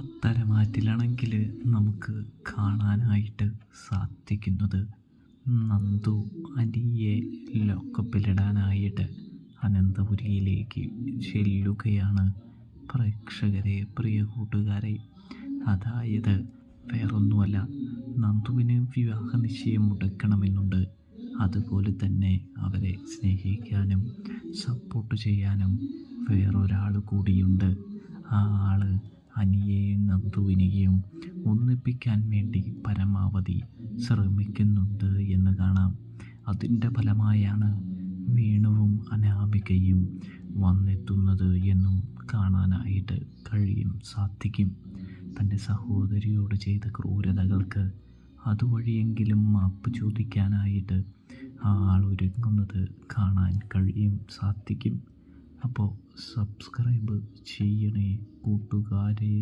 പത്തരമാറ്റിലാണെങ്കിൽ നമുക്ക് കാണാനായിട്ട് സാധിക്കുന്നത് നന്ദു അനിയെ ലോക്കപ്പിലിടാനായിട്ട് അനന്തപുരിയിലേക്ക് ചെല്ലുകയാണ്. പ്രേക്ഷകരെ, പ്രിയ കൂട്ടുകാരെ, അതായത് വേറൊന്നുമല്ല, നന്ദുവിന് വിവാഹ നിശ്ചയം മുടക്കണമെന്നുണ്ട്. അതുപോലെ തന്നെ അവരെ സ്നേഹിക്കാനും സപ്പോർട്ട് ചെയ്യാനും വേറൊരാൾ കൂടിയുണ്ട്. ആ ആള് അനിയെയും നന്ദുവിനെയും ഒന്നിപ്പിക്കാൻ വേണ്ടി പരമാവധി ശ്രമിക്കുന്നുണ്ട് എന്ന് കാണാം. അതിൻ്റെ ഫലമായാണ് വേണുവും അനാമികയും വന്നെത്തുന്നത് എന്നും കാണാനായിട്ട് സാധിക്കും. തൻ്റെ സഹോദരിയോട് ചെയ്ത ക്രൂരതകൾക്ക് അതുവഴിയെങ്കിലും മാപ്പ് ചോദിക്കാനായിട്ട് ആ ആൾ ഒരുങ്ങുന്നത് കാണാൻ സാധിക്കും. അപ്പോൾ സബ്സ്ക്രൈബ് ചെയ്യണേ കൂട്ടുകാരെ.